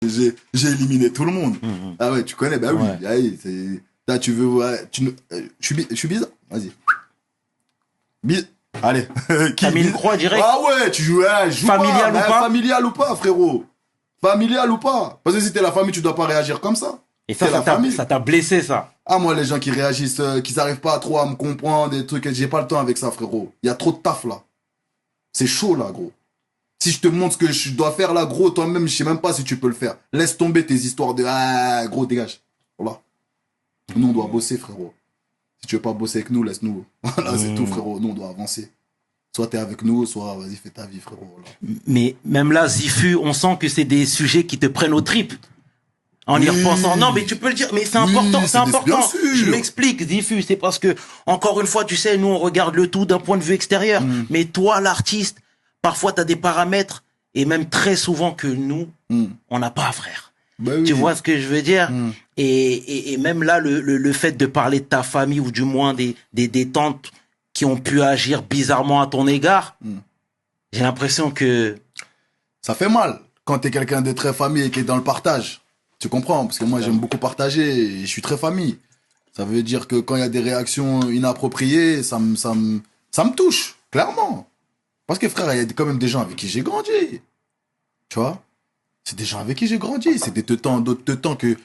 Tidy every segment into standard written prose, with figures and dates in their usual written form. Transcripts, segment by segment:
J'ai éliminé tout le monde. Ah ouais, tu connais, bah oui. Ouais. Allez, là, tu veux, ouais, je suis bizarre. Vas-y. Allez. T'as mis une croix direct. Ah ouais, tu joues, ouais, joue Familial pas, ou pas familial ou pas, frérot. Familial ou pas. Parce que si t'es la famille, tu dois pas réagir comme ça. Et ça, T'es la famille. ça t'a blessé, ça. Ah, moi, les gens qui réagissent, qui n'arrivent pas trop à me comprendre, des trucs, j'ai pas le temps avec ça, frérot. Il y a trop de taf, là. C'est chaud, là, gros. Si je te montre ce que je dois faire, là, gros, toi-même, je sais même pas si tu peux le faire. Laisse tomber tes histoires de, ah, gros, dégage. Voilà. Nous, on doit bosser, frérot. Si tu veux pas bosser avec nous, laisse-nous. Voilà, c'est tout, frérot. Nous, on doit avancer. Soit t'es avec nous, soit vas-y, fais ta vie, frérot. Voilà. Mais même là, Zifu, on sent que c'est des sujets qui te prennent aux tripes. En y repensant. Non, mais tu peux le dire, mais c'est important, c'est important. Bien sûr. Je m'explique, Zifu, c'est parce que, encore une fois, tu sais, nous, on regarde le tout d'un point de vue extérieur. Mais toi, l'artiste, parfois, t'as des paramètres, et même très souvent que nous, on n'a pas, frère. Bah oui. Tu vois ce que je veux dire? Et même là, le fait de parler de ta famille, ou du moins des tantes qui ont pu agir bizarrement à ton égard, j'ai l'impression que... Ça fait mal quand t'es quelqu'un de très famille et qui est dans le partage. Tu comprends? Parce que moi, j'aime beaucoup partager et je suis très famille. Ça veut dire que quand il y a des réactions inappropriées, ça me touche, clairement. Parce que frère, il y a quand même des gens avec qui j'ai grandi. Tu vois? C'est des gens avec qui j'ai grandi. C'est des teutans, d'autres teutans que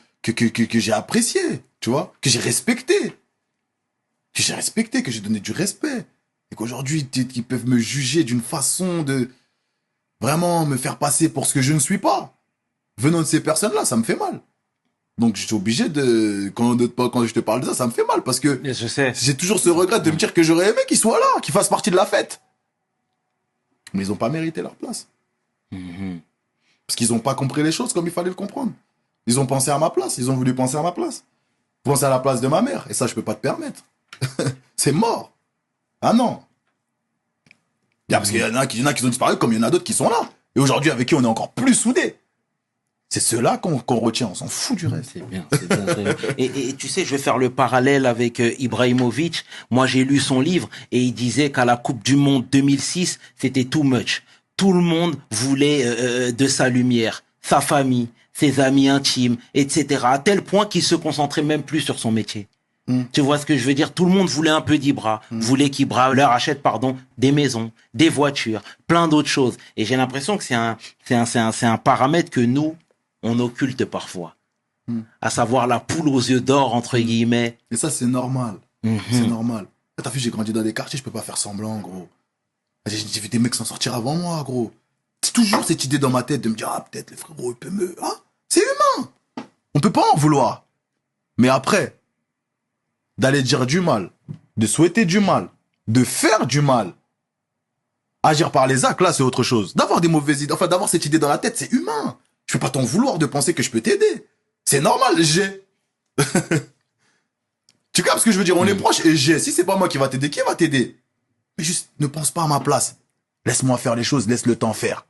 j'ai apprécié. Tu vois? Que j'ai respecté. Que j'ai respecté, que j'ai donné du respect. Et qu'aujourd'hui, ils peuvent me juger d'une façon de vraiment me faire passer pour ce que je ne suis pas. Venant de ces personnes-là, ça me fait mal. Donc, je suis obligé de, quand je te parle de ça, ça me fait mal parce que Je sais. j'ai toujours ce regret de me dire que j'aurais aimé qu'ils soient là, qu'ils fassent partie de la fête. Mais ils n'ont pas mérité leur place. Parce qu'ils n'ont pas compris les choses comme il fallait le comprendre. Ils ont pensé à ma place, ils ont voulu penser à ma place. Penser à la place de ma mère. Et ça, je peux pas te permettre. C'est mort. Ah non. Parce qu'il y en a qui ont disparu comme il y en a d'autres qui sont là. Et aujourd'hui, avec qui on est encore plus soudés. C'est ceux-là qu'on retient, on s'en fout du reste. C'est bien, c'est bien, c'est bien. Et tu sais, je vais faire le parallèle avec Ibrahimovic. Moi, j'ai lu son livre et il disait qu'à la Coupe du Monde 2006, c'était too much. Tout le monde voulait de sa lumière, sa famille, ses amis intimes, etc. À tel point qu'il se concentrait même plus sur son métier. Tu vois ce que je veux dire? Tout le monde voulait un peu d'Ibra, voulait qu'Ibra leur achète, des maisons, des voitures, plein d'autres choses. Et j'ai l'impression que c'est un paramètre que nous, on occulte parfois. À savoir la poule aux yeux d'or, entre guillemets. Et ça, c'est normal. C'est normal. T'as vu, j'ai grandi dans des quartiers, je peux pas faire semblant, gros. J'ai vu des mecs s'en sortir avant moi, gros. C'est toujours cette idée dans ma tête de me dire, ah, peut-être les frérots, ils peuvent me... Ah, c'est humain. On peut pas en vouloir. Mais après, d'aller dire du mal, de souhaiter du mal, de faire du mal, agir par les actes, là, c'est autre chose. D'avoir des mauvaises idées, enfin, d'avoir cette idée dans la tête, c'est humain. Je peux pas t'en vouloir de penser que je peux t'aider. C'est normal, j'ai. Tu captes ce que je veux dire? On est proches et j'ai. Si c'est pas moi qui va t'aider, qui va t'aider? Mais juste, ne pense pas à ma place. Laisse-moi faire les choses, laisse le temps faire.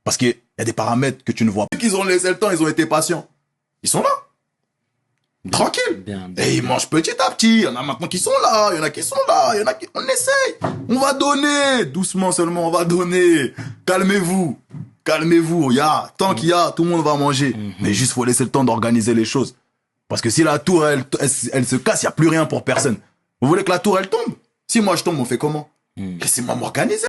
Parce qu'il y a des paramètres que tu ne vois pas. Ils ont laissé le temps, ils ont été patients. Ils sont là. Tranquille. Bien. Et ils mangent petit à petit. Il y en a maintenant qui sont là, il y en a qui sont là, il y en a qui... On essaye. On va donner. Doucement seulement, on va donner. Calmez-vous. Calmez-vous. Tant qu'il y a, tout le monde va manger. Mais juste, faut laisser le temps d'organiser les choses. Parce que si la tour, elle se casse, il n'y a plus rien pour personne. Vous voulez que la tour, elle tombe? Si moi je tombe, on fait comment? Laissez-moi m'organiser.